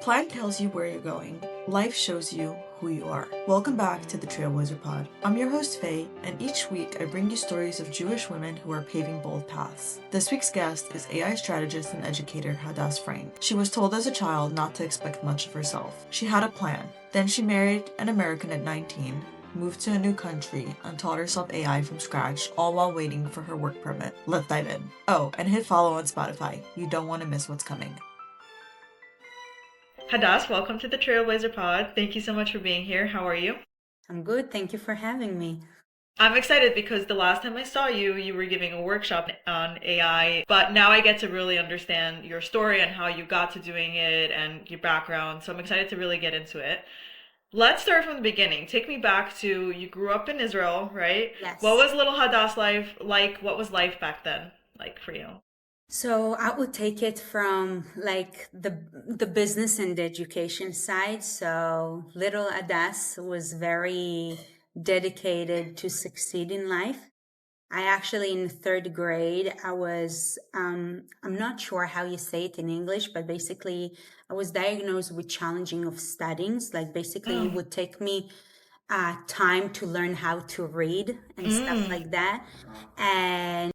plan tells you where you're going. Life shows you who you are. Welcome back to the TrailBLAZER pod. I'm your host Faye, and each week I bring you stories of Jewish women who are paving bold paths. This week's guest is AI strategist and educator Hadas Frank. She was told as a child not to expect much of herself. She had a plan. Then she married an American at 19, moved to a new country, and taught herself AI from scratch, all while waiting for her work permit. Let's dive in. Oh, and hit follow on Spotify. You don't want to miss what's coming. Hadas, welcome to the TrailBLAZER pod. Thank you so much for being here. How are you? I'm good. Thank you for having me. I'm excited because the last time I saw you, you were giving a workshop on AI, but now I get to really understand your story and how you got to doing it and your background. So I'm excited to really get into it. Let's start from the beginning. Take me back to you grew up in Israel, right? What Yes. was little Hadas life like? What was life back then like for you? So I would take it from like the business and the education side. So little Adas was very dedicated to succeed in life. I actually in third grade, I was I'm not sure how you say it in English, but basically I was diagnosed with challenging of studying. Like basically it Oh. would take me time to learn how to read and stuff Mm. like that. And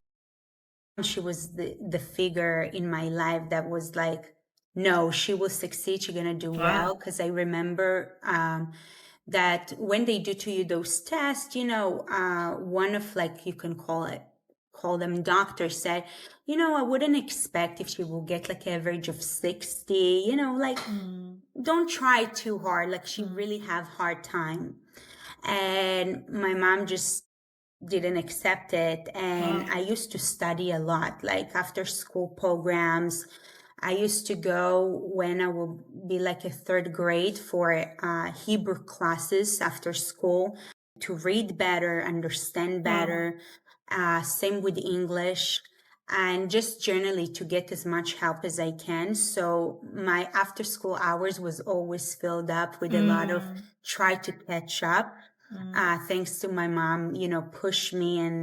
she was the figure in my life that was like, no, she will succeed, she's gonna do well. Wow. Because I remember that when they do to you those tests, one of like you can call them doctors said, I wouldn't expect if she will get like average of 60, like Mm. don't try too hard, like she Mm. really have hard time. And my mom just didn't accept it, and Wow. I used to study a lot, like after school programs. I used to go when I would be like a third grade for Hebrew classes after school to read better, understand Wow. better. Same with English, and just generally to get as much help as I can. So my after school hours was always filled up with a lot of Mm. try to catch up. Mm. Thanks to my mom, push me and,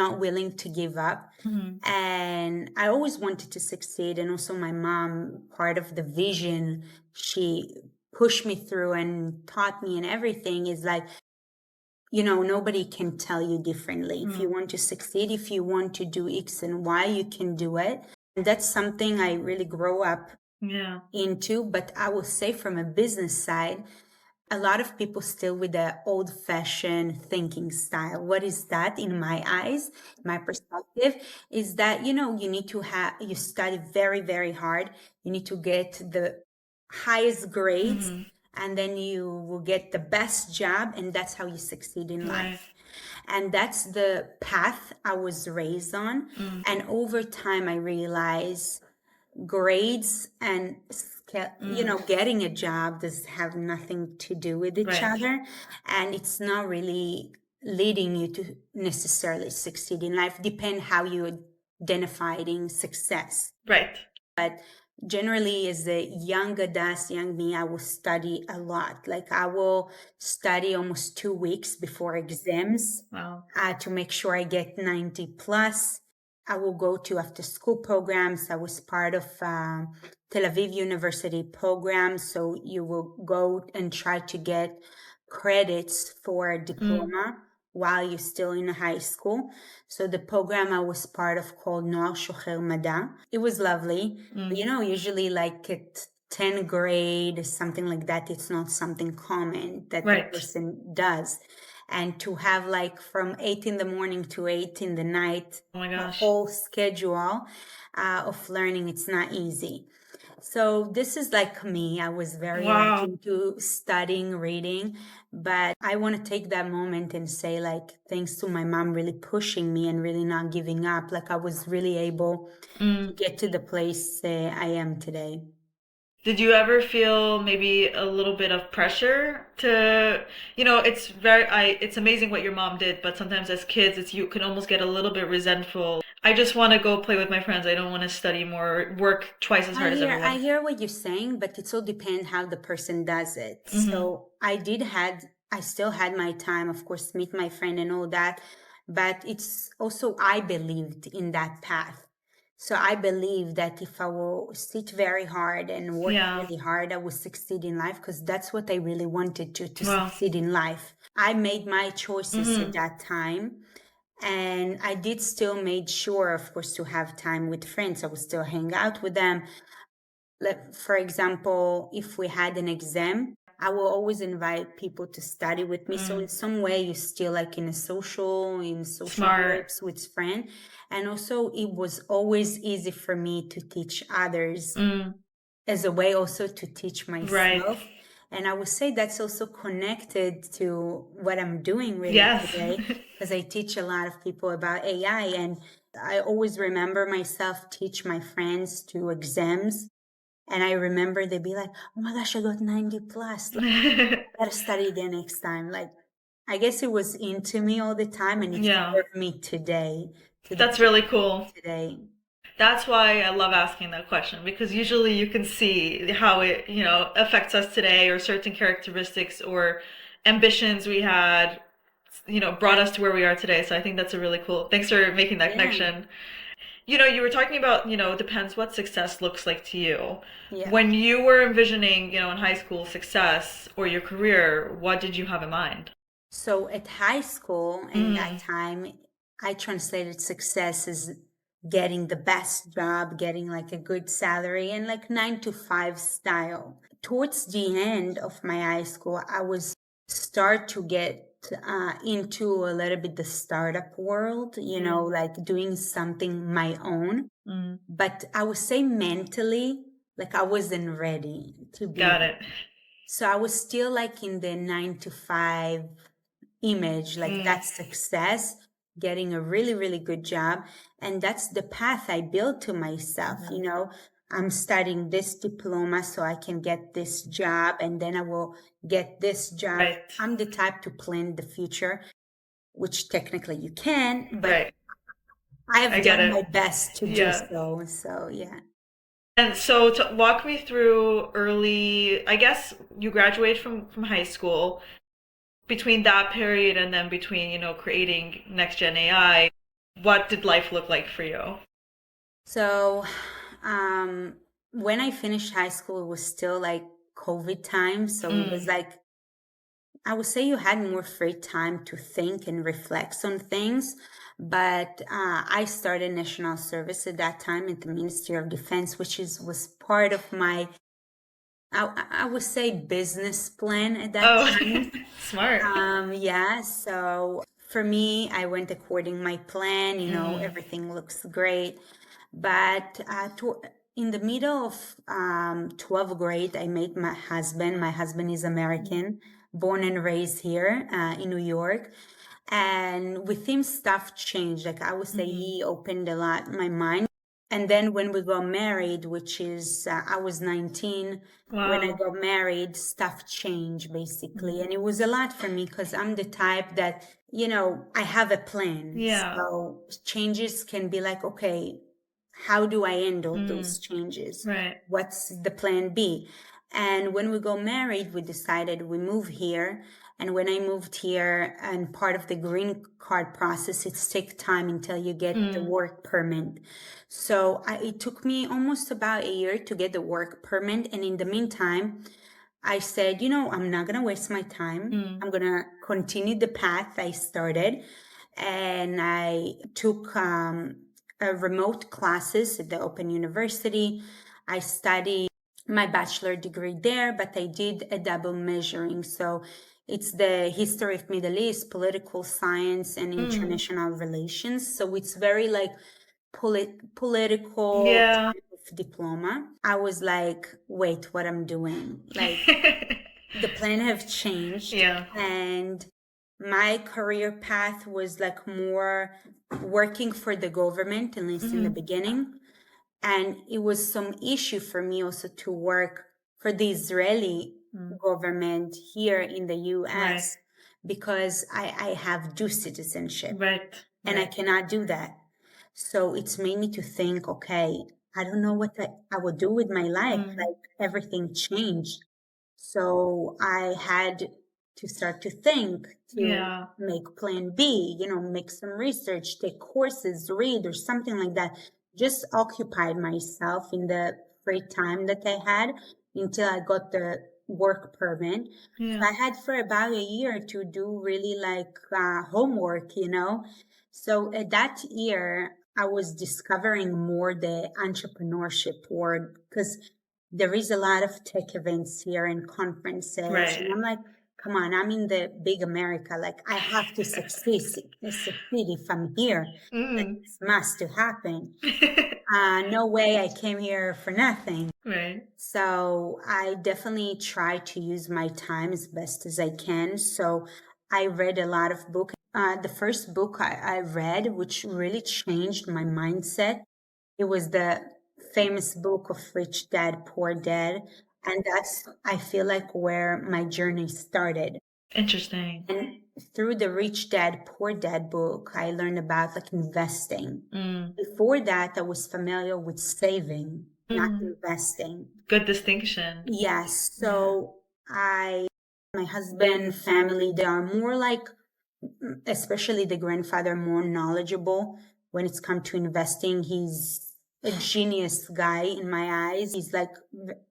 not willing to give up. Mm. And I always wanted to succeed. And also my mom, part of the vision she pushed me through and taught me and everything is like, nobody can tell you differently. If you Mm. want to succeed, if you want to do X and Y, you can do it. And that's something I really grow up Yeah. into. But I will say from a business side, a lot of people still with the old fashioned thinking style. What is that in my eyes? My perspective is that, you need to you study very, very hard. You need to get the highest grades, Mm-hmm. and then you will get the best job. And that's how you succeed in Right. life. And that's the path I was raised on. Mm. And over time, I realized grades and Mm. getting a job does have nothing to do with each Right. other, and it's not really leading you to necessarily succeed in life. Depend how you identifying success. Right. But generally as a young Adas, young me, I will study a lot. Like I will study almost 2 weeks before exams Wow. to make sure I get 90 plus. I will go to after school programs. I was part of Tel Aviv University program. So you will go and try to get credits for a Mm. diploma while you're still in high school. So the program I was part of called Noir Shocher Mada. It was lovely. Mm. Usually like at 10th grade, something like that, it's not something common that the Right. person does. And to have like from 8 in the morning to 8 in the night, Oh my a gosh. whole schedule of learning, it's not easy. So this is like me. I was very like Wow. into studying, reading, but I want to take that moment and say like thanks to my mom really pushing me and really not giving up. Like I was really able to Mm. get to the place I am today. Did you ever feel maybe a little bit of pressure to, it's amazing what your mom did, but sometimes as kids, you can almost get a little bit resentful. I just want to go play with my friends. I don't want to study more, work twice as I hard as hear I everyone. hear what you're saying, but it all depends how the person does it. Mm-hmm. So I still had my time, of course, meet my friend and all that, but it's also I believed in that path. So I believe that if I will sit very hard and work Yeah. really hard, I will succeed in life, because that's what I really wanted to Wow. succeed in life. I made my choices at Mm-hmm. that time. And I did still made sure, of course, to have time with friends. I would still hang out with them. Like, for example, if we had an exam, I will always invite people to study with me. So in some way, you still like in social Smart. groups with friends. And also, it was always easy for me to teach others as a way also to teach Right. myself. And I would say that's also connected to what I'm doing really Yes. today, because I teach a lot of people about AI. And I always remember myself teach my friends to exams. And I remember they'd be like, oh my gosh, I got 90 plus. Like, I gotta study again next time. Like, I guess it was into me all the time, and it Yeah. served me today, to the That's really cool. today. That's why I love asking that question, because usually you can see how it, affects us today, or certain characteristics or ambitions we had, brought us to where we are today. So I think that's a really cool. Thanks for making that Yeah. connection. You were talking about, depends what success looks like to you. Yeah. When you were envisioning, in high school success or your career, what did you have in mind? So at high school, in that time, I translated success as getting the best job, getting like a good salary, and like 9 to 5 style. Towards the end of my high school, I was start to get into a little bit the startup world, like doing something my own. But I would say mentally, like I wasn't ready to be. Got it. So I was still like in the 9 to 5 image, like that's success, getting a really, really good job. And that's the path I built to myself. I'm studying this diploma so I can get this job, and then I will get this job. Right. I'm the type to plan the future, which technically you can, but Right. I have I get done it. my best to do Yeah. so. So yeah. And so to walk me through early, I guess you graduated from high school. Between that period and then between, creating next gen AI, what did life look like for you? So, when I finished high school, it was still like COVID time. So it was like, I would say you had more free time to think and reflect on things. But I started national service at that time at the Ministry of Defense, which was part of my, I would say, business plan at that Oh, time. smart. Yeah, so for me, I went according my plan, everything looks great. But in the middle of 12th grade, I met my husband. My husband is American, born and raised here in New York. And with him, stuff changed. Like I would say, he opened a lot my mind. And then when we got married, which is, I was 19, when I Wow. got married, stuff changed basically. And it was a lot for me because I'm the type that, I have a plan. Yeah. So changes can be like, okay, how do I handle those changes? Right. What's the plan B? And when we got married, we decided we move here. And when I moved here, and part of the green card process, it takes time until you get the work permit. So it took me almost about a year to get the work permit. And in the meantime, I said, I'm not going to waste my time. I'm going to continue the path I started. And I took remote classes at the Open University. I studied my bachelor degree there, but I did a double measuring. So it's the history of Middle East, political science, and international relations. So it's very like political Yeah. type of diploma. I was like, wait, what I'm doing? Like the plan have changed. Yeah. And my career path was like more working for the government, at least in the beginning. And it was some issue for me also to work for the Israeli government here in the US because I have dual citizenship Right. and I cannot do that. So it's made me to think, okay, I don't know what I would do with my life. Like everything changed. So I had to start to think, to make plan B, make some research, take courses, read, or something like that just occupied myself in the free time that I had until I got the work permit. So Yeah. I had for about a year to do really like homework, you know. So at that year, I was discovering more the entrepreneurship world because there is a lot of tech events here and conferences. And Right. I'm like, come on, I'm in the big America. Like I have to succeed if I'm here. Like Mm. it's must to happen. No way I came here for nothing. Right. So I definitely try to use my time as best as I can. So I read a lot of books. The first book I read, which really changed my mindset, it was the famous book of Rich Dad, Poor Dad. And that's, I feel like, where my journey started. Interesting. And through the Rich Dad, Poor Dad book, I learned about like investing. Mm. Before that, I was familiar with saving, not Mm. investing. Good distinction. Yes. Yeah. So my husband, family, they are more like, especially the grandfather, more knowledgeable when it's come to investing. He's a genius guy in my eyes. He's like,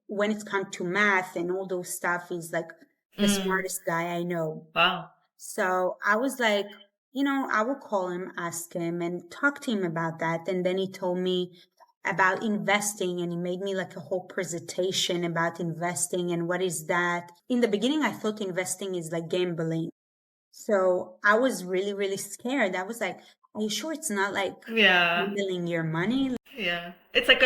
when it's come to math and all those stuff, he's like the Mm. smartest guy I know. Wow. So I was like, I will call him, ask him, and talk to him about that. And then he told me about investing, and he made me like a whole presentation about investing and what is that. In the beginning, I thought investing is like gambling. So I was really, really scared. I was like, are you sure it's not like Yeah. gambling your money? Yeah. It's like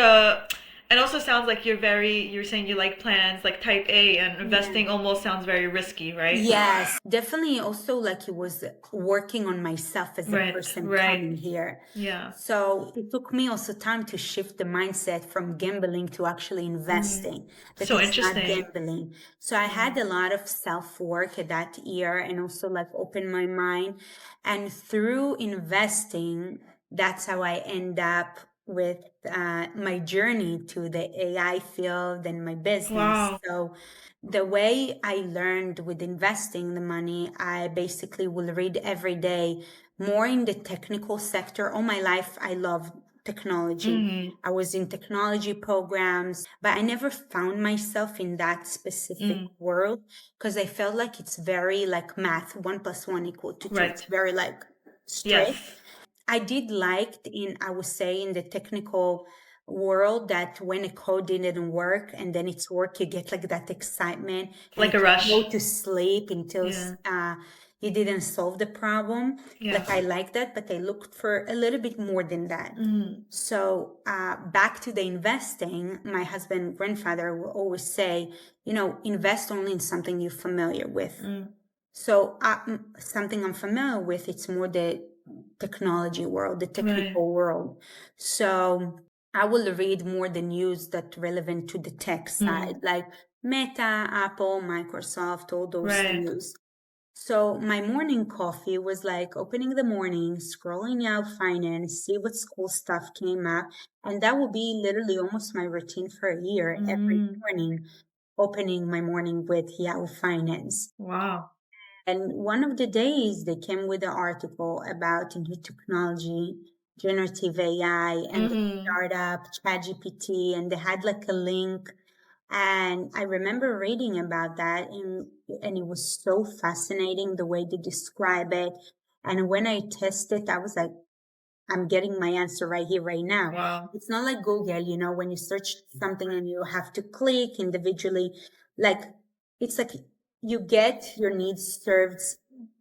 it also sounds like you're saying you like plans like type A, and investing almost sounds very risky, right? Yes, definitely. Also, like it was working on myself as a Right, person right. coming here. Yeah. So it took me also time to shift the mindset from gambling to actually investing, that So it's not interesting. gambling. So I had a lot of self work at that year and also like open my mind. And through investing, that's how I end up with my journey to the AI field and my business. Wow. So the way I learned with investing the money, I basically will read every day more in the technical sector. All my life, I love technology. Mm. I was in technology programs, but I never found myself in that specific Mm. world because I felt like it's very like math, 1 + 1 = 2. It's Right. very like Yes. straight. I did like I would say in the technical world that when a code didn't work and then it's work, you get like that excitement and Like a you can rush. go to sleep until Yeah. you didn't solve the problem. Yeah. Like I like that, but I looked for a little bit more than that. Mm. So back to the investing, my husband, grandfather will always say, invest only in something you're familiar with. Mm. So something I'm familiar with, it's more the technology world, the Right. technical world. So I will read more the news that relevant to the tech side, like Meta, Apple, Microsoft, all those Right. news. So my morning coffee was like opening the morning, scrolling out finance, see what school stuff came up. And that will be literally almost my routine for a year, every morning, opening my morning with Yahoo Finance. Wow. And one of the days they came with an article about new technology, generative AI, and the startup, ChatGPT, and they had like a link. And I remember reading about that, and it was so fascinating the way they describe it. And when I tested, I was like, I'm getting my answer right here, right now. Wow. It's not like Google, when you search something and you have to click individually. Like, it's like you get your needs served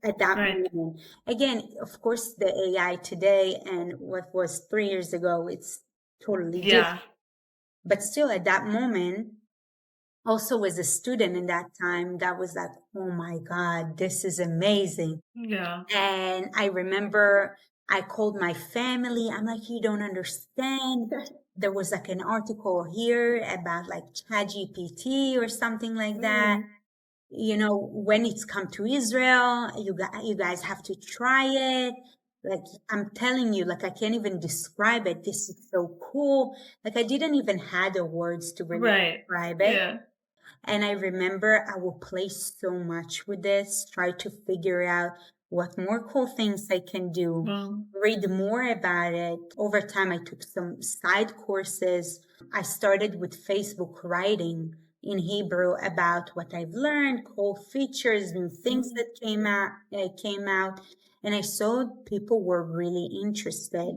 at that Right. moment. Again, of course, the AI today and what was 3 years ago, it's totally different. Yeah. But still, at that moment, also as a student in that time, that was like, oh my God, this is amazing. Yeah. And I remember I called my family. I'm like, you don't understand. There was like an article here about like ChatGPT or something like that. When it's come to Israel, you guys have to try it. Like I'm telling you, like I can't even describe it. This is so cool. Like I didn't even have the words to really Right. describe it. Yeah. And I remember I will play so much with this, try to figure out what more cool things I can do, Well, read more about it. Over time, I took some side courses. I started with Facebook writing in Hebrew about what I've learned, cool features, new things that came out. And I saw people were really interested.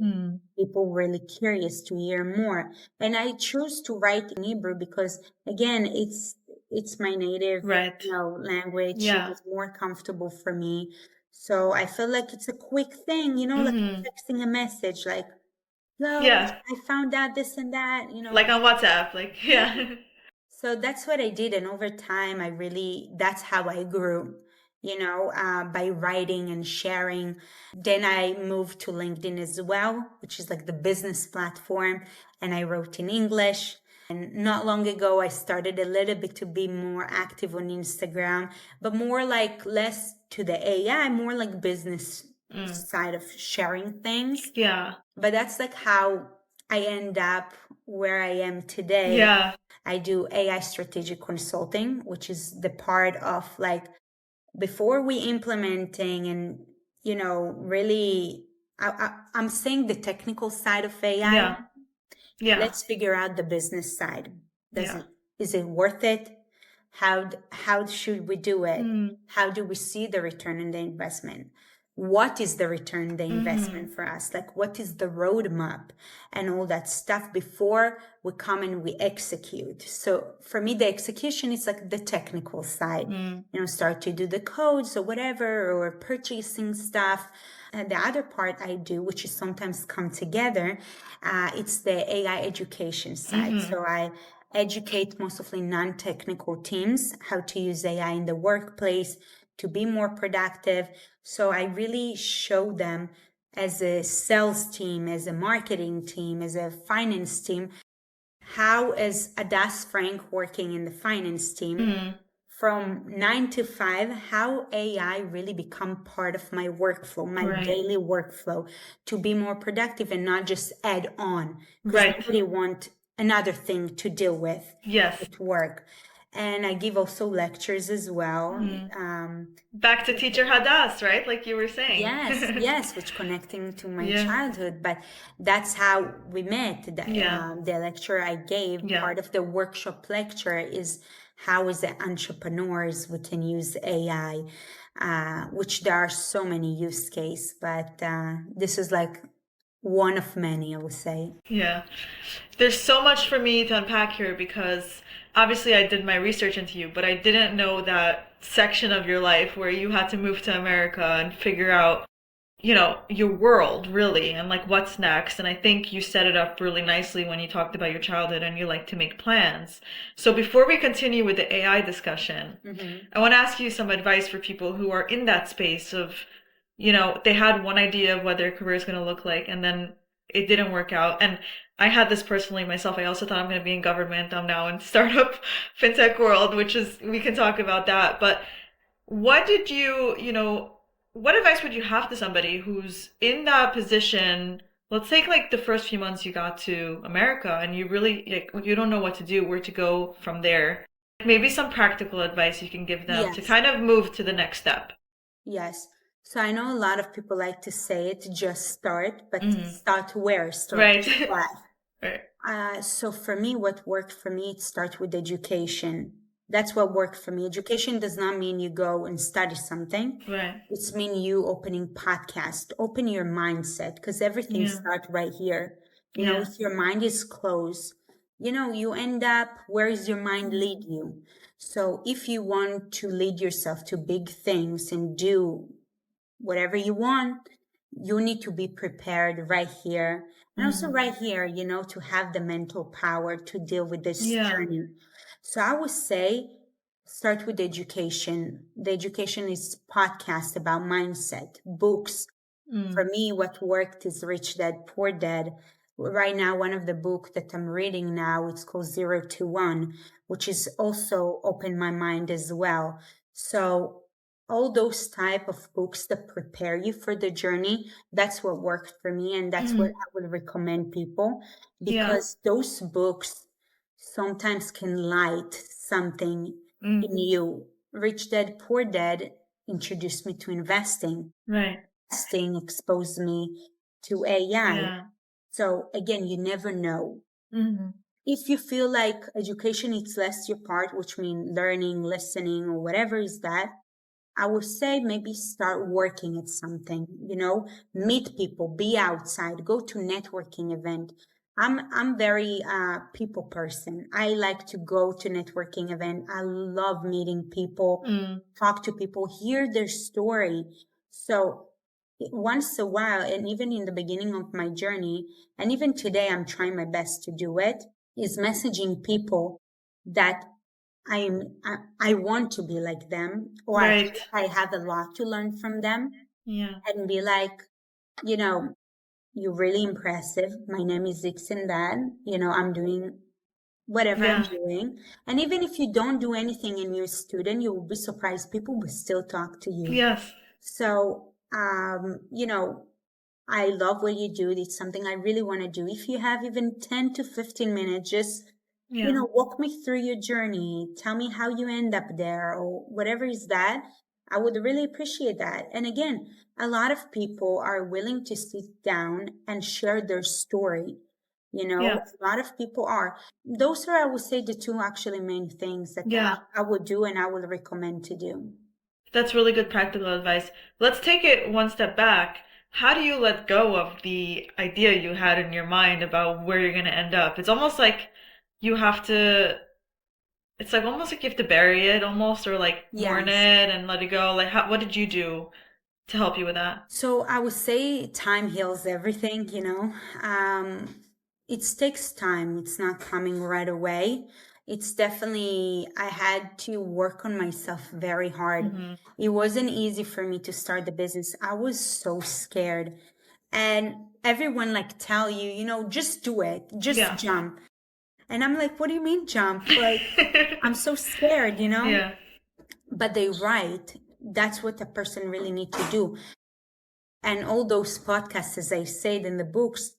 People really curious to hear more. And I chose to write in Hebrew because, again, it's my native right. language. Yeah. It was more comfortable for me. So I feel like it's a quick thing, like texting a message, like, "Yo, Yeah. I found out this and that," Like on WhatsApp, like, yeah. So that's what I did. And over time, that's how I grew, by writing and sharing. Then I moved to LinkedIn as well, which is like the business platform. And I wrote in English. And not long ago, I started a little bit to be more active on Instagram, but more like less to the AI, more like business side of sharing things. Yeah. But that's like how I end up where I am today. Yeah. I do AI strategic consulting, which is the part of like before we implementing and, really, I'm saying the technical side of AI. Yeah. Yeah. Let's figure out the business side. Yeah. Is it worth it? How should we do it? How do we see the return on the investment? What is the return on the investment for us? Like, what is the roadmap and all that stuff before we come and we execute? So for me, the execution is like the technical side, start to do the codes or whatever, or purchasing stuff. And the other part I do, which is sometimes come together, it's the AI education side. So I educate mostly non-technical teams how to use AI in the workplace to be more productive. So I really show them as a sales team, as a marketing team, as a finance team, how is Hadas Frank working in the finance team from 9 to 5, how AI really become part of my workflow, my daily workflow to be more productive and not just add on. Because nobody want another thing to deal with at work. And I give also lectures as well. Back to teacher Hadas, right? Like you were saying. Yes, which connecting to my childhood. But that's how we met. The lecture I gave, part of the workshop lecture is how as entrepreneurs we can use AI, which there are so many use cases, but this is like one of many, I would say. Yeah. There's so much for me to unpack here because obviously I did my research into you, but I didn't know that section of your life where you had to move to America and figure out, your world really and like what's next. And I think you set it up really nicely when you talked about your childhood and you like to make plans. So before we continue with the AI discussion, I want to ask you some advice for people who are in that space of, they had one idea of what their career is going to look like and then it didn't work out. And I had this personally myself. I also thought I'm going to be in government. I'm now in startup fintech world, which is, we can talk about that. But what did what advice would you have to somebody who's in that position? Let's take like the first few months you got to America and you really, like, you don't know what to do, where to go from there. Maybe some practical advice you can give them to kind of move to the next step. Yes. So I know a lot of people like to say it, just start, but start where? Start Right. what? So for me, what worked for me, it starts with education. That's what worked for me. Education does not mean you go and study something. Right. It's mean you opening podcast, open your mindset, because everything starts right here. If your mind is closed, you end up, where is your mind lead you? So if you want to lead yourself to big things and do whatever you want, you need to be prepared right here. And also right here, to have the mental power to deal with this journey. So I would say start with education. The education is podcast about mindset, books. For me, what worked is Rich Dad, Poor Dad. Right now, one of the books that I'm reading now, it's called 0 to 1, which is also opened my mind as well. So all those type of books that prepare you for the journey, that's what worked for me. And that's what I would recommend people, because those books sometimes can light something in you. Rich Dad, Poor Dad introduced me to investing. Right. Investing exposed me to AI. Yeah. So again, you never know. Mm-hmm. If you feel like education is less your part, which means learning, listening, or whatever is that, I would say maybe start working at something, meet people, be outside, go to networking event. I'm very people person. I like to go to networking event. I love meeting people, talk to people, hear their story. So once a while, and even in the beginning of my journey, and even today, I'm trying my best to do it, is messaging people that I want to be like them, or Right. I have a lot to learn from them, Yeah. and be like, you're really impressive. My name is this and that. I'm doing whatever I'm Yeah. doing. And even if you don't do anything and you're a student, you will be surprised. People will still talk to you. Yes. So, I love what you do. It's something I really want to do. If you have even 10 to 15 minutes, just, Yeah. walk me through your journey. Tell me how you end up there or whatever is that. I would really appreciate that. And again, a lot of people are willing to sit down and share their story. Yeah. A lot of people are. Those are, I would say, the two actually main things that Yeah. I would do and I would recommend to do. That's really good practical advice. Let's take it one step back. How do you let go of the idea you had in your mind about where you're going to end up? It's almost like you have to, it's like almost like you have to bury it almost, or like mourn Yes. it and let it go. Like, what did you do to help you with that? So I would say time heals everything, it takes time. It's not coming right away. It's definitely, I had to work on myself very hard. Mm-hmm. It wasn't easy for me to start the business. I was so scared. And everyone like tell you, just do it, just Yeah. jump. And I'm like, what do you mean jump? Like, I'm so scared, Yeah. But they're right. That's what a person really need to do. And all those podcasts, as I said in the books,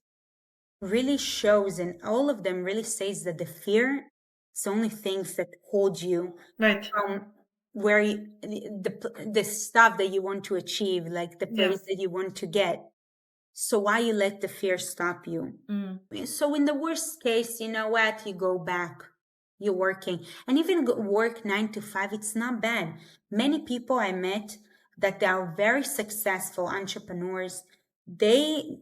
really shows, and all of them really says that the fear is only things that hold you Right. from where the stuff that you want to achieve, like the place that you want to get. So why you let the fear stop you? So in the worst case, you know what? You go back, you're working, and even work 9 to 5. It's not bad. Many people I met that they are very successful entrepreneurs, they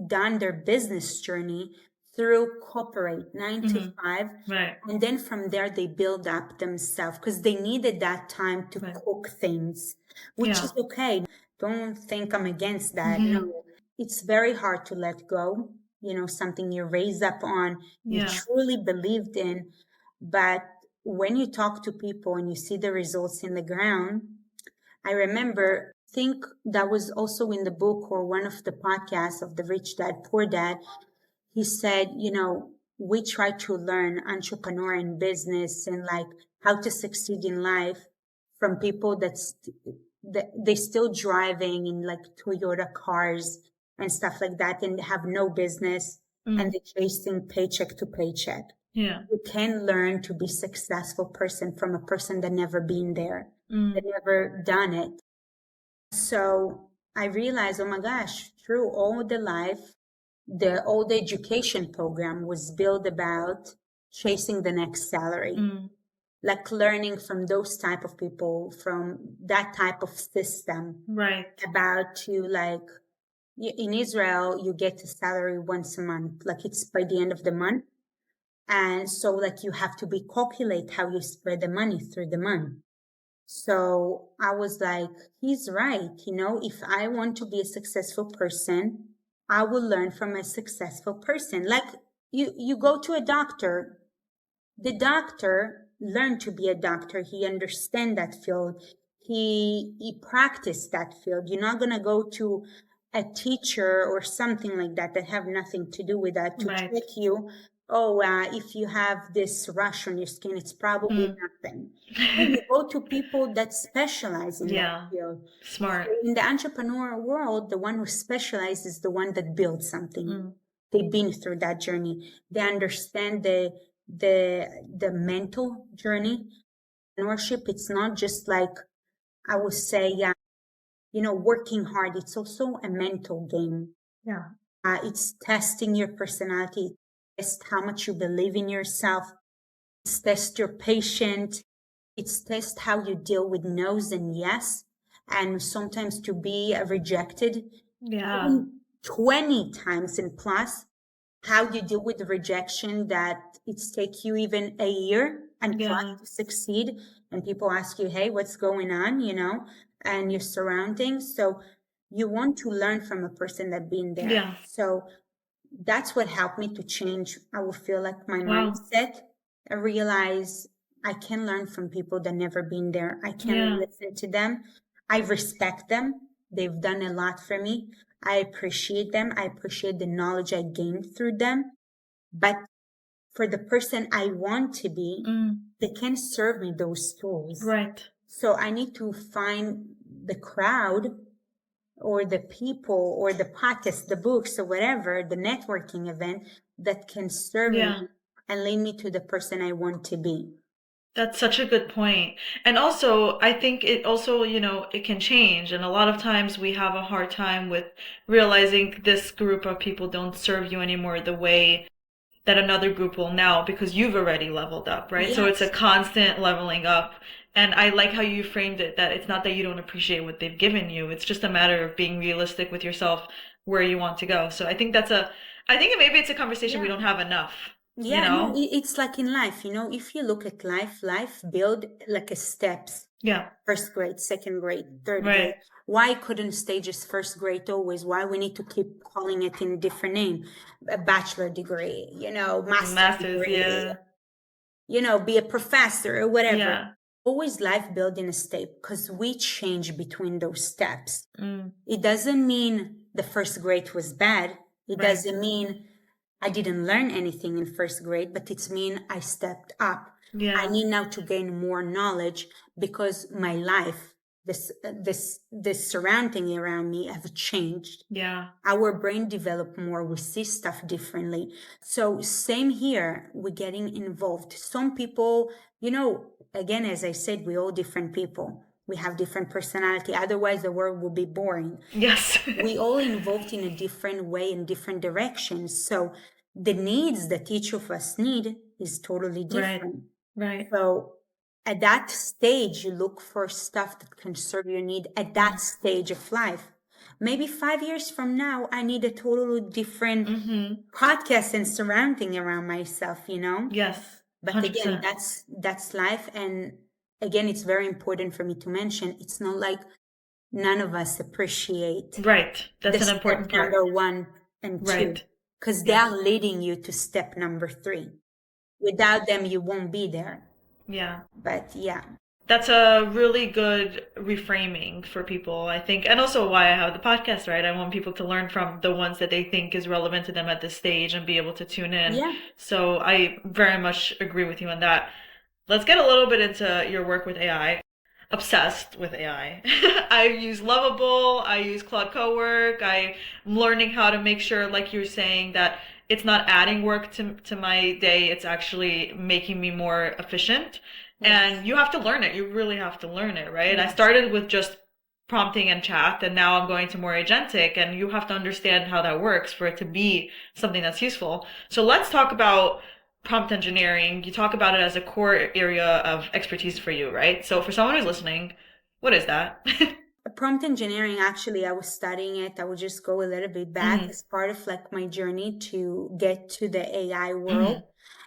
done their business journey through corporate 9 to 5, Right. and then from there they build up themselves because they needed that time to cook things, which Yeah. is okay. Don't think I'm against that. Mhm. No, it's very hard to let go. Something you raised up on, you Yeah. truly believed in. But when you talk to people and you see the results in the ground, I remember, I think that was also in the book or one of the podcasts of the Rich Dad, Poor Dad. He said, we try to learn entrepreneur and business and like how to succeed in life from people that they still driving in like Toyota cars and stuff like that and have no business and they're chasing paycheck to paycheck. Yeah. You can learn to be successful person from a person that never been there, that never done it. So I realized, oh my gosh, through all the life, the old education program was built about chasing the next salary, like learning from those type of people, from that type of system, Right. about to like in Israel, you get a salary once a month, like it's by the end of the month. And so like you have to be calculate how you spread the money through the month. So I was like, he's right. If I want to be a successful person, I will learn from a successful person. Like you go to a doctor, the doctor learned to be a doctor. He understand that field. He practiced that field. You're not going to go to a teacher or something like that have nothing to do with that to Right. check you. Oh, if you have this rash on your skin, it's probably nothing. And you go to people that specialize in Yeah. that field. Smart. In the entrepreneur world, the one who specializes is the one that builds something. They've been through that journey. They understand the mental journey. Entrepreneurship, it's not just like I would say, yeah, working hard, it's also a mental game. Yeah. It's testing your personality, test how much you believe in yourself, it's test your patient, it's test how you deal with no's and yes, and sometimes to be rejected, Yeah. even 20 times and plus, how you deal with the rejection that it's take you even a year and plus to succeed, and people ask you, hey, what's going on, and your surroundings. So you want to learn from a person that been there. Yeah. So that's what helped me to change, I will feel like, my Wow. mindset. I realize I can learn from people that never been there. I can listen to them. I respect them. They've done a lot for me. I appreciate them. I appreciate the knowledge I gained through them. But for the person I want to be, they can't serve me those tools. Right. So I need to find the crowd or the people or the podcast, the books or whatever, the networking event that can serve me and lead me to the person I want to be. That's such a good point. And also, I think it also, it can change. And a lot of times we have a hard time with realizing this group of people don't serve you anymore the way that another group will now because you've already leveled up, right? Yes. So it's a constant leveling up. And I like how you framed it, that it's not that you don't appreciate what they've given you. It's just a matter of being realistic with yourself where you want to go. So I think maybe it's a conversation we don't have enough. Yeah, no, it's like in life, if you look at life build like a steps. Yeah. First grade, second grade, third grade. Why couldn't stages first grade always? Why we need to keep calling it in a different name? A bachelor degree, master's degree, be a professor or whatever. Yeah. Always life building a step because we change between those steps. It doesn't mean the first grade was bad. It doesn't mean I didn't learn anything in first grade, but it's mean I stepped up. Yeah. I need now to gain more knowledge because my life, this surrounding around me have changed. Yeah. Our brain develop more. We see stuff differently. So same here, we're getting involved. Some people, again, as I said, we're all different people. We have different personality. Otherwise, the world would be boring. Yes. We all involved in a different way, in different directions. So the needs that each of us need is totally different. Right. So at that stage, you look for stuff that can serve your need at that stage of life. Maybe 5 years from now, I need a totally different podcast and surrounding around myself, Yes. But 100%. again, that's life. And again, it's very important for me to mention, it's not like none of us appreciate. Right. That's an important part. Number 1 and 2. Because they're leading you to step number 3. Without them, you won't be there. Yeah. But yeah. That's a really good reframing for people, I think. And also why I have the podcast, right? I want people to learn from the ones that they think is relevant to them at this stage and be able to tune in. Yeah. So I very much agree with you on that. Let's get a little bit into your work with AI. Obsessed with AI. I use Lovable, I use Claude Cowork, I'm learning how to make sure, like you're saying, that it's not adding work to my day, it's actually making me more efficient. Yes. And you have to learn it. You really have to learn it, right? Yes. I started with just prompting and chat, and now I'm going to more agentic, and you have to understand how that works for it to be something that's useful. So let's talk about prompt engineering. You talk about it as a core area of expertise for you, right? So for someone who's listening, what is that? Prompt engineering, actually, I was studying it. I would just go a little bit back as part of like my journey to get to the AI world.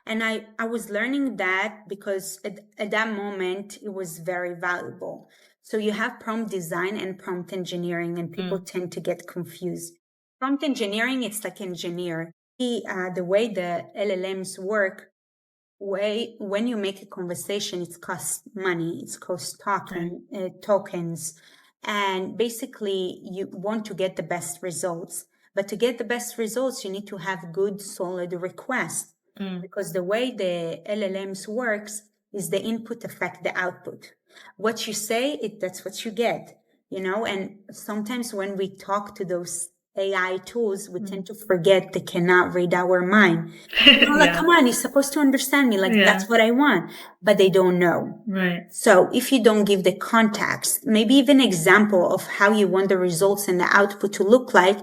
And I was learning that because at that moment, it was very valuable. So you have prompt design and prompt engineering, and people tend to get confused. Prompt engineering, it's like engineer. The way the LLMs work, when you make a conversation, it costs money, it costs tokens. And basically, you want to get the best results. But to get the best results, you need to have good, solid requests. Because the way the LLMs works is the input affect the output. What you say, that's what you get, And sometimes when we talk to those AI tools, we tend to forget they cannot read our mind. Like, come on, you're supposed to understand me. Like, that's what I want. But they don't know. Right. So if you don't give the context, maybe even example of how you want the results and the output to look like,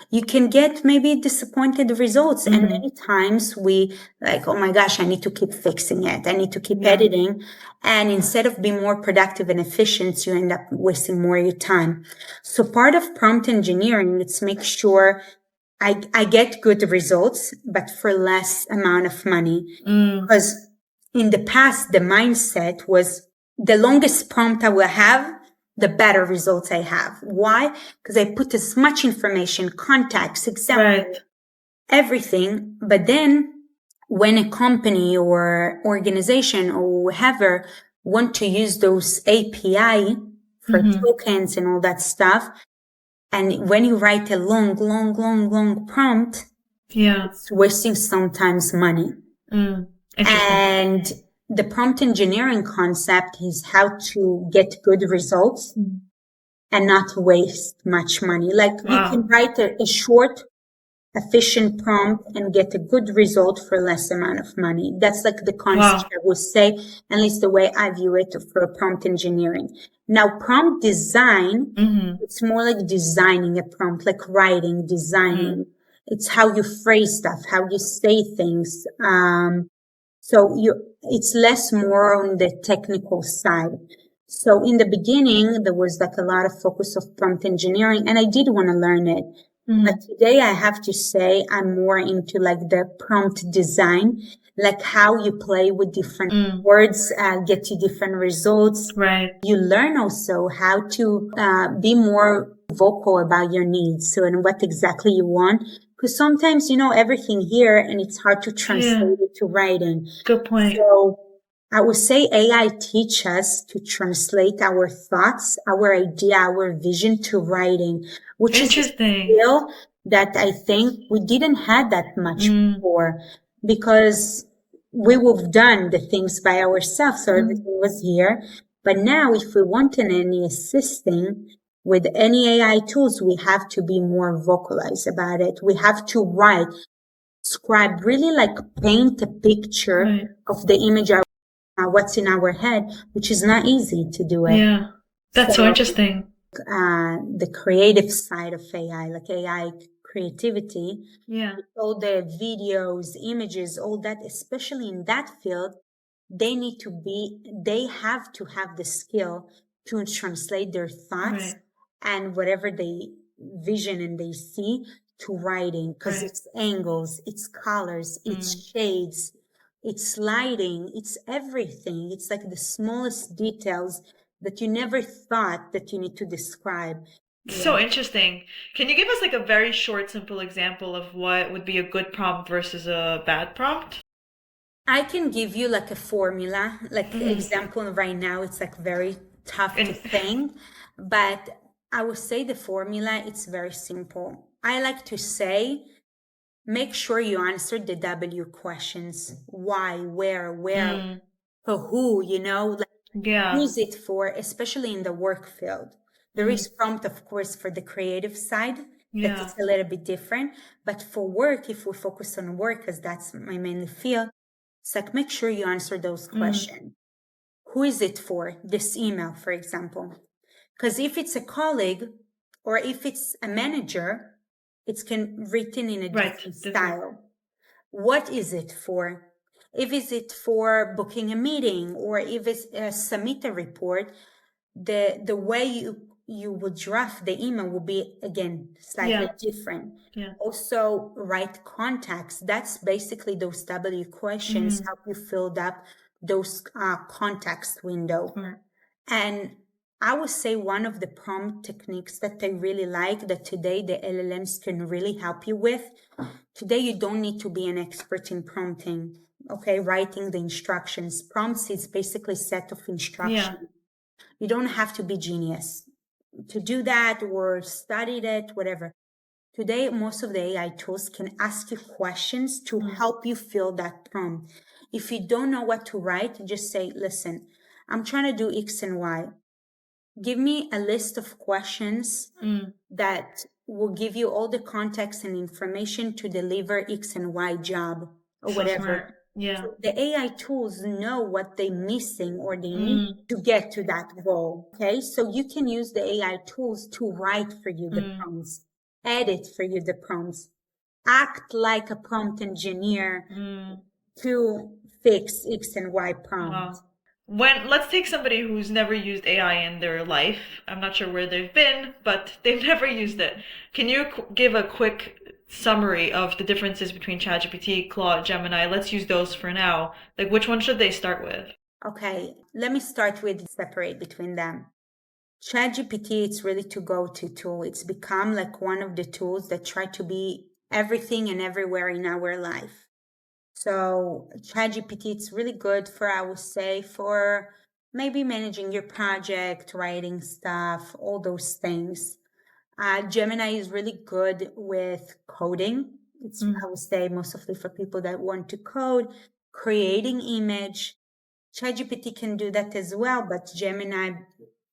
you can get maybe disappointed results. And many times we like, oh my gosh, I need to keep fixing it. I need to keep editing. And instead of being more productive and efficient, you end up wasting more of your time. So part of prompt engineering, let's make sure I get good results, but for less amount of money. Because in the past, the mindset was the longest prompt I will have, the better results I have. Why? Because I put as much information, context, example, everything. But then when a company or organization or whoever want to use those API for tokens and all that stuff, and when you write a long prompt, it's wasting sometimes money. And the prompt engineering concept is how to get good results and not waste much money. Like you can write a short, efficient prompt and get a good result for less amount of money. That's like the concept I would say, at least the way I view it for prompt engineering. Now, prompt design, it's more like designing a prompt, like writing, designing. It's how you phrase stuff, how you say things. So it's less more on the technical side. So in the beginning, there was like a lot of focus of prompt engineering, and I did want to learn it. But today I have to say I'm more into like the prompt design, like how you play with different words, get you different results. Right. You learn also how to be more vocal about your needs. So, and what exactly you want. Because sometimes you know everything here and it's hard to translate it to writing. Good point. So I would say AI teach us to translate our thoughts, our idea, our vision to writing, which is a skill that I think we didn't have that much before, because we would have done the things by ourselves, so everything was here. But now if we want any assisting with any AI tools, we have to be more vocalized about it. We have to write, describe, really like paint a picture of the image, what's in our head, which is not easy to do it. Yeah, that's so interesting. The creative side of AI, like AI creativity, all the videos, images, all that, especially in that field, they have to have the skill to translate their thoughts and whatever they vision and they see to writing, because it's angles, it's colors, it's shades, it's lighting, it's everything. It's like the smallest details that you never thought that you need to describe. So interesting. Can you give us like a very short, simple example of what would be a good prompt versus a bad prompt? I can give you like a formula, like example right now. It's like very tough to think, but I would say the formula, it's very simple. I like to say, make sure you answer the W questions. Why, where, for who, you know, like use it for, especially in the work field. There is prompt, of course, for the creative side. That is a little bit different. But for work, if we focus on work, because that's my main field, it's like, make sure you answer those questions. Who is it for? This email, for example. Because if it's a colleague or if it's a manager, it's written in a different style. What is it for? If is it for booking a meeting, or if it's submit a report, the way you would draft the email will be, again, slightly different. Also, write contacts. That's basically those W questions help you fill up those context window. And I would say one of the prompt techniques that I really like, that today the LLMs can really help you with. Today you don't need to be an expert in prompting, writing the instructions. Prompts is basically a set of instructions. You don't have to be genius to do that or studied it, whatever. Today, most of the AI tools can ask you questions to help you fill that prompt. If you don't know what to write, just say, listen, I'm trying to do X and Y. Give me a list of questions that will give you all the context and information to deliver X and Y job or So whatever. smart. Yeah. So the AI tools know what they're missing or they need to get to that goal. Okay, so you can use the AI tools to write for you the prompts, edit for you the prompts, act like a prompt engineer to fix X and Y prompts. Wow. Let's take somebody who's never used AI in their life. I'm not sure where they've been, but they've never used it. Can you give a quick summary of the differences between ChatGPT, Claude, Gemini? Let's use those for now. Like, which one should they start with? Okay, let me start with separate between them. ChatGPT, it's really to go-to tool. It's become like one of the tools that try to be everything and everywhere in our life. So ChatGPT, it's really good for, I would say, for maybe managing your project, writing stuff, all those things. Gemini is really good with coding. It's, I would say, mostly for people that want to code, creating image. ChatGPT can do that as well, but Gemini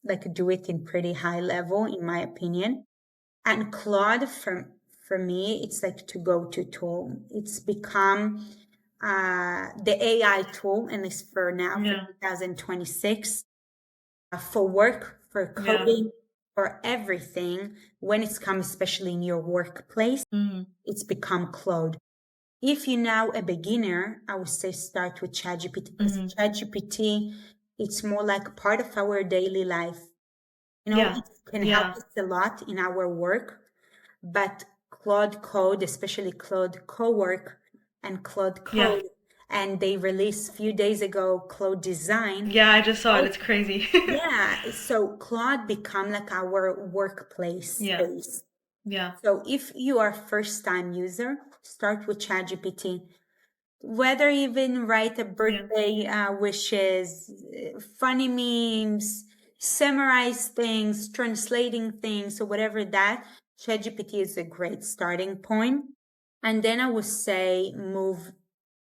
like do it in pretty high level, in my opinion. And Claude, for me, it's like to go to tool. It's become the AI tool, at least for now, for 2026, for work, for coding, for everything. When it's come, especially in your workplace, it's become Claude. If you're now a beginner, I would say start with ChatGPT, because ChatGPT, it's more like part of our daily life. You know, it can help us a lot in our work, but Claude Code, especially Claude Cowork and Claude Code, and they released a few days ago Claude Design. Yeah, I just saw it. It's crazy. Yeah, so Claude become like our workplace space. Yeah. So if you are first-time user, start with ChatGPT. Whether even write a birthday wishes, funny memes, summarize things, translating things, or whatever that, ChatGPT is a great starting point. And then I would say move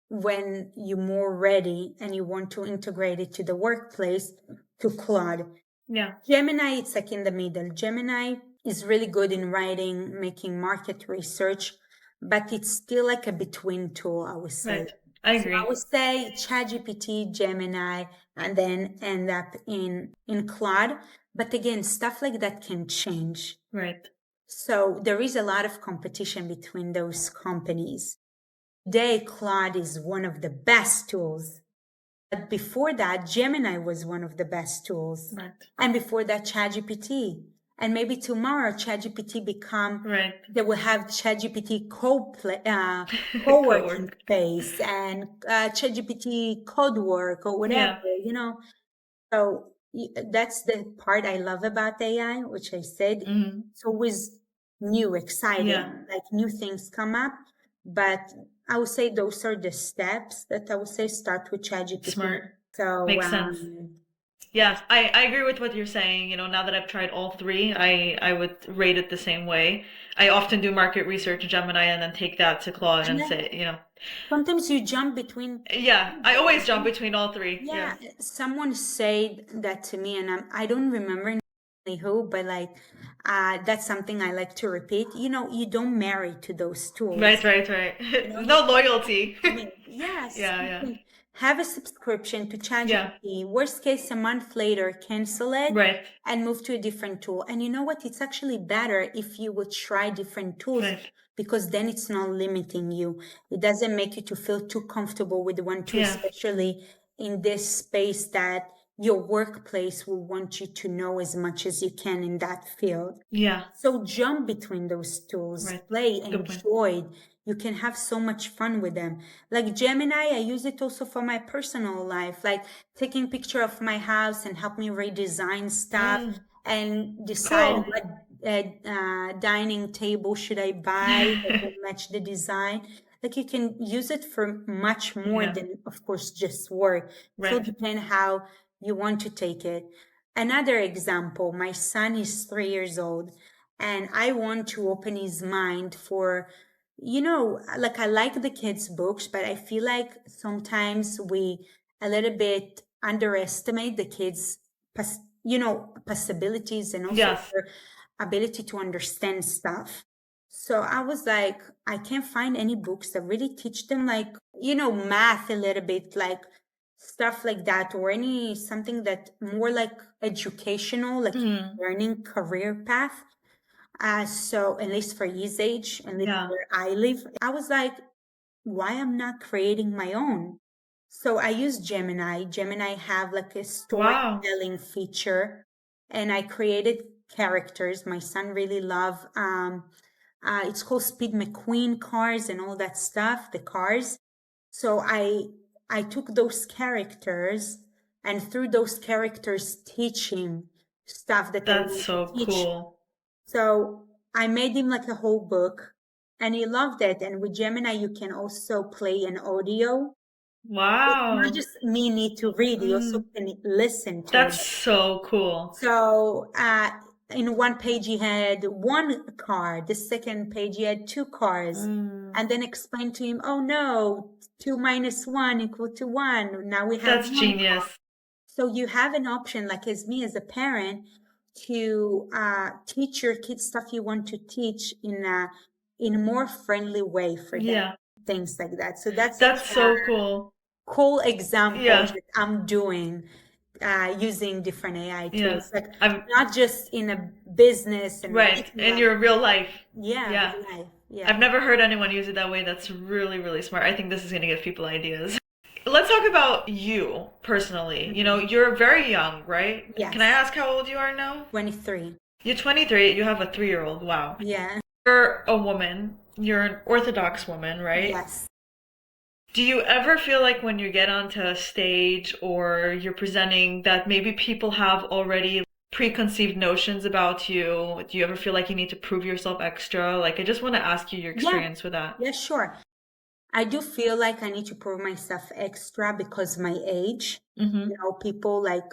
when you're more ready and you want to integrate it to the workplace to Claude. Yeah. Gemini, it's like in the middle. Gemini is really good in writing, making market research, but it's still like a between tool, I would say. Right. I agree. So I would say ChatGPT, Gemini, and then end up in Claude. But again, stuff like that can change. Right. So there is a lot of competition between those companies. Today, Claude is one of the best tools. But before that, Gemini was one of the best tools. Right. And before that, ChatGPT. And maybe tomorrow, ChatGPT become, Right. they will have ChatGPT co-working space and ChatGPT code work or whatever, you know. So that's the part I love about AI, which I said, it's always new, exciting, like new things come up. But I would say those are the steps that I would say start with ChatGPT. Smart. So Makes sense. Yeah, I agree with what you're saying. You know, now that I've tried all three, I would rate it the same way. I often do market research in Gemini and then take that to Claude and say, you know. Sometimes you jump between. Yeah, I always jump between all three. Yeah, someone said that to me, and I don't remember who, but like that's something I like to repeat. You know, you don't marry to those tools. Right. You know, no loyalty. I mean, yes. Yeah. Have a subscription to ChatGPT. Worst case, a month later, cancel it and move to a different tool. And you know what? It's actually better if you would try different tools because then it's not limiting you. It doesn't make you to feel too comfortable with one tool, especially in this space that your workplace will want you to know as much as you can in that field. Yeah. So jump between those tools, play, enjoy. You can have so much fun with them. Like Gemini, I use it also for my personal life, like taking picture of my house and help me redesign stuff and decide what dining table should I buy that will match the design. Like you can use it for much more than, of course, just work. So it depends how you want to take it. Another example, my son is 3 years old and I want to open his mind for, you know, like I like the kids' books, but I feel like sometimes we a little bit underestimate the kids' possibilities and also ability to understand stuff. So I was like, I can't find any books that really teach them like, math a little bit, like stuff like that, or any something that more like educational, like learning career path. So at least for his age, at least Yeah. where I live, I was like, why I'm not creating my own? So I use Gemini. Gemini have like a Wow. storytelling feature, and I created characters. My son really love. It's called Speed McQueen cars and all that stuff. The cars. So I took those characters, and through those characters teach him stuff that I That's want to so teach. cool. So I made him like a whole book, and he loved it. And with Gemini, you can also play an audio. It's not Wow. just me need to read, you also can listen to That's it. so cool. So in one page he had one car, the second page he had two cars, and then explain to him, oh no, 2 minus 1 equal to 1. Now we have That's one. genius. So you have an option, like as me as a parent, to teach your kids stuff you want to teach in a more friendly way for them. Yeah. Things like that. So that's That's so cool. cool examples Yeah. that I'm doing using different AI Yeah. tools, like I'm not just in a business and right in your real life. yeah. Yeah. Life. Yeah. I've never heard anyone use it that way. That's really, really smart. I think this is going to give people ideas. Let's talk about you personally. You know, you're very young, right? Yes. Can I ask how old you are now? 23. You're 23. You have a 3-year-old. Wow. Yeah. You're a woman. You're an Orthodox woman, right? Yes. Do you ever feel like when you get onto a stage or you're presenting that maybe people have already preconceived notions about you? Do you ever feel like you need to prove yourself extra? Like, I just want to ask you your experience with that. Yeah, sure. I do feel like I need to prove myself extra because my age. People like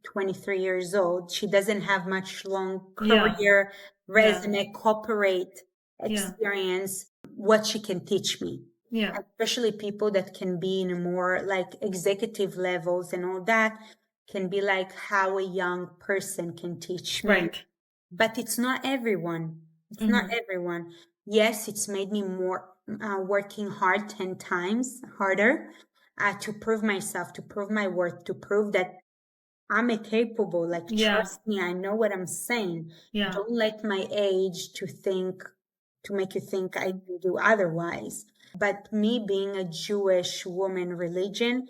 23 years old, she doesn't have much long career, resume, corporate experience, what she can teach me. Yeah. Especially people that can be in a more like executive levels and all that can be like how a young person can teach me. Right. But it's not everyone. It's not everyone. Yes, it's made me more working hard 10 times harder to prove myself, to prove my worth, to prove that I'm capable. Like, trust me, I know what I'm saying. Yeah. Don't let my age to make you think I can do otherwise. But me being a Jewish woman religion,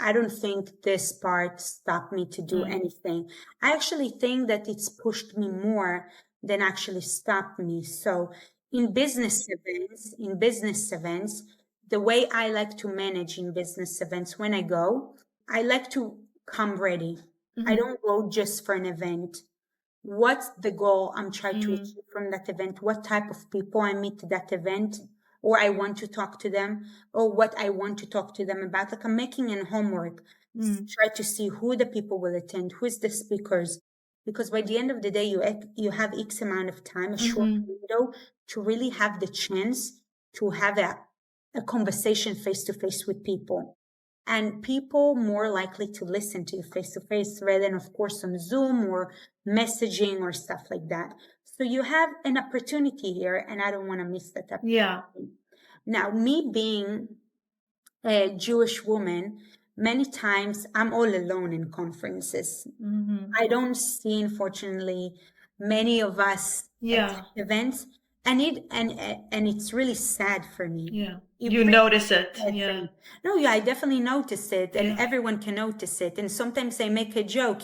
I don't think this part stopped me to do anything. I actually think that it's pushed me more than actually stopped me. So in business events, the way I like to manage in business events when I go, I like to come ready. I don't go just for an event. What's the goal I'm trying to achieve from that event? What type of people I meet at that event, or I want to talk to them, or what I want to talk to them about? Like I'm making an homework, try to see who the people will attend, who is the speakers, because by the end of the day, you have X amount of time, a short window, to really have the chance to have a conversation face to face with people. And people more likely to listen to you face to face rather than, of course, on Zoom or messaging or stuff like that. So you have an opportunity here, and I don't want to miss that opportunity. Yeah. Now, me being a Jewish woman, many times I'm all alone in conferences. I don't see, unfortunately, many of us at events, and it's really sad for me. Yeah. It You really notice is it. sad for Yeah. me. No, yeah, I definitely notice it, and Yeah. everyone can notice it. And sometimes I make a joke,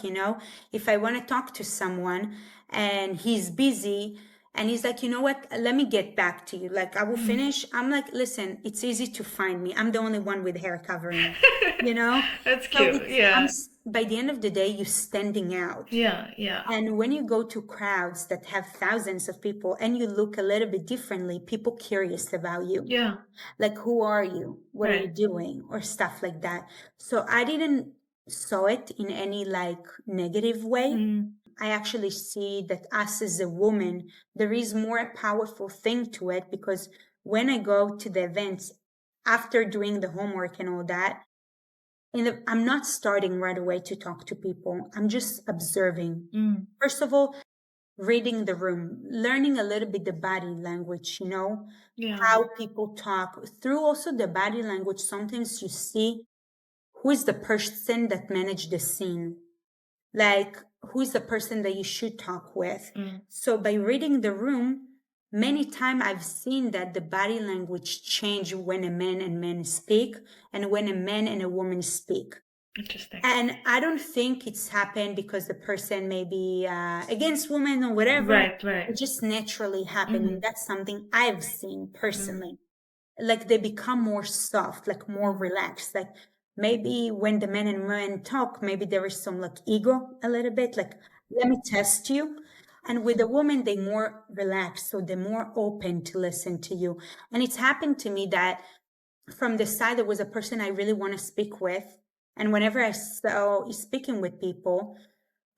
if I want to talk to someone and he's busy and he's like, you know what, let me get back to you. Like, I will finish. I'm like, listen, it's easy to find me. I'm the only one with hair covering, That's So cute. Yeah. by the end of the day, you're standing out. Yeah. Yeah. And when you go to crowds that have thousands of people and you look a little bit differently, people curious about you. Yeah. Like, who are you? What are you Right. doing? Or stuff like that. So I didn't saw it in any like negative way. I actually see that us as a woman, there is more powerful thing to it, because when I go to the events after doing the homework and all that, I'm not starting right away to talk to people. I'm just observing. First of all, reading the room, learning a little bit the body language, Yeah. how people talk. Through also the body language, sometimes you see who is the person that managed the scene, like who is the person that you should talk with. So by reading the room, many times I've seen that the body language change when a man and man speak and when a man and a woman speak. Interesting. And I don't think it's happened because the person may be against women or whatever. Right. It just naturally happened. And that's something I've seen personally. Like they become more soft, like more relaxed. Like maybe when the men and women talk, maybe there is some like ego a little bit, like, let me test you. And with a woman, they more relaxed. So they're more open to listen to you. And it's happened to me that from the side, there was a person I really want to speak with. And whenever I saw speaking with people,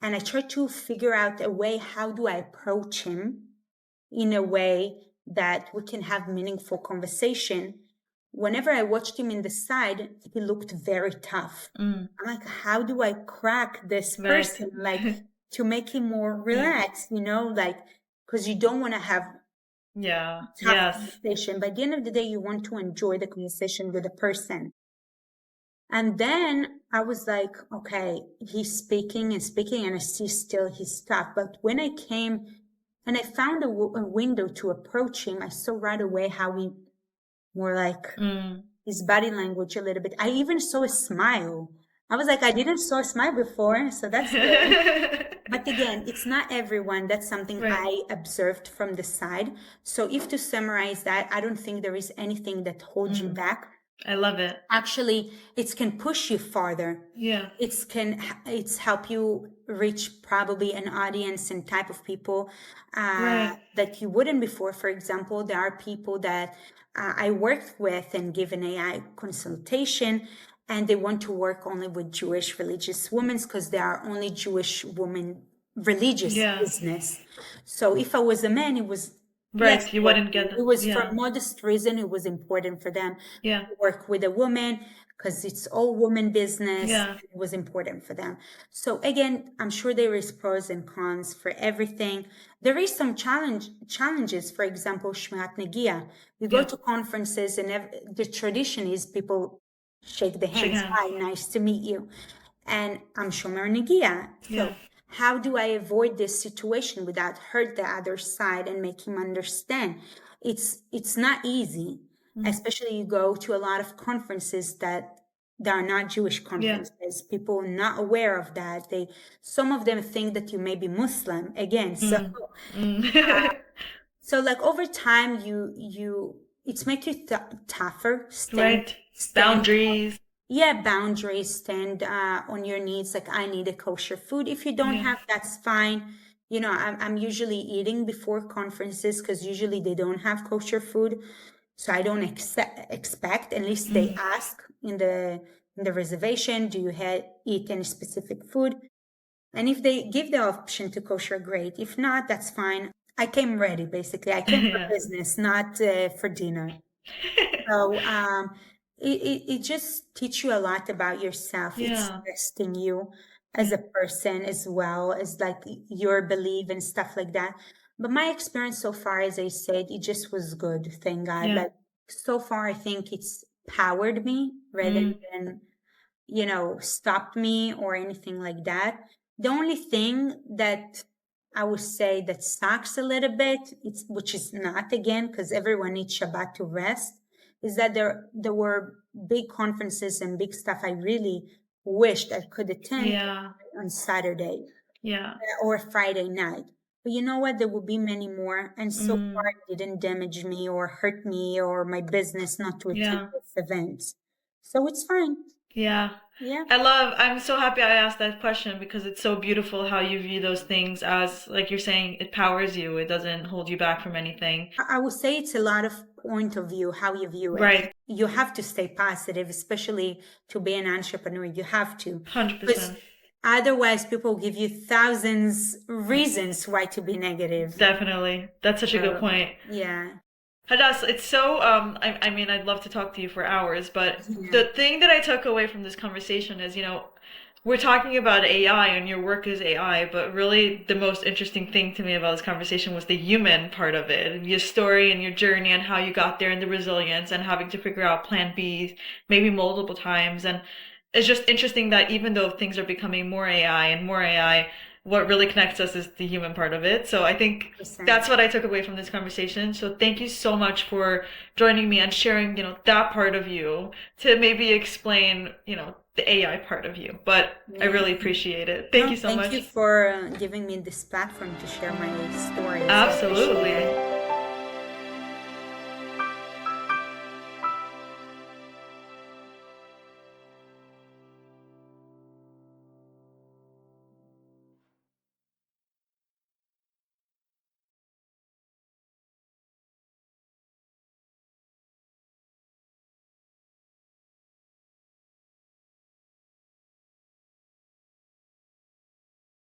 and I tried to figure out a way, how do I approach him in a way that we can have meaningful conversation? Whenever I watched him in the side, he looked very tough. I'm like, how do I crack this person? Like to make him more relaxed, like, because you don't want to have tough conversation. By the end of the day, you want to enjoy the conversation with the person. And then I was like, okay, he's speaking and speaking, and I see still his stuff. But when I came and I found a window to approach him, I saw right away how he more like his body language a little bit. I even saw a smile. I was like, I didn't saw a smile before, so that's good. But again, it's not everyone. That's something I observed from the side. So if to summarize that, I don't think there is anything that holds you back. I love it. Actually, it can push you farther. Yeah. It's help you reach probably an audience and type of people that you wouldn't before. For example, there are people that I worked with and give an AI consultation, and they want to work only with Jewish religious women because there are only Jewish women religious business. So if I was a man, it was you wouldn't get it was for modest reason. It was important for them to work with a woman because it's all woman business. It was important for them. So again, I'm sure there is pros and cons for everything. There is some challenges. For example, Shmirat Negia. You go to conferences and the tradition is people shake the hands. Hi, nice to meet you. And I'm Shomer Negia. So how do I avoid this situation without hurt the other side and make him understand? It's not easy, especially you go to a lot of conferences that are not Jewish conferences. People are not aware of that. Some of them think that you may be Muslim again. So like over time, it's make you tougher. Boundaries. Boundaries, stand on your needs. Like I need a kosher food. If you don't have, that's fine. I'm usually eating before conferences because usually they don't have kosher food. So I don't expect, at least they ask in the reservation, do you eat any specific food? And if they give the option to kosher, great. If not, that's fine. I came ready, basically. I came for business, not for dinner. So it just teach you a lot about yourself. It's testing you as a person as well as like your belief and stuff like that. But my experience so far, as I said, it just was good. Thank God. Like so far, I think it's powered me rather than, stopped me or anything like that. The only thing that I would say that sucks a little bit, which is not again, because everyone needs Shabbat to rest, is that there were big conferences and big stuff I really wished I could attend on Saturday or Friday night. But you know what? There will be many more. And so far, it didn't damage me or hurt me or my business not to attend this event. So it's fine. Yeah. I'm so happy I asked that question because it's so beautiful how you view those things as, like you're saying, it powers you. It doesn't hold you back from anything. I would say it's a lot of point of view, how you view it. Right. You have to stay positive, especially to be an entrepreneur. You have to. 100%. Otherwise, people give you thousands reasons why to be negative. Definitely. That's such a good point. Yeah. Hadas, it's so, I mean, I'd love to talk to you for hours, but the thing that I took away from this conversation is, we're talking about AI and your work is AI, but really the most interesting thing to me about this conversation was the human part of it, your story and your journey and how you got there and the resilience and having to figure out plan B maybe multiple times. And it's just interesting that even though things are becoming more AI and more AI, what really connects us is the human part of it. So I think that's what I took away from this conversation. So thank you so much for joining me and sharing, that part of you to maybe explain, the AI part of you. But I Yeah. really appreciate it. Thank No, you so thank much. you for giving me this platform to share my stories. I appreciate it. Absolutely.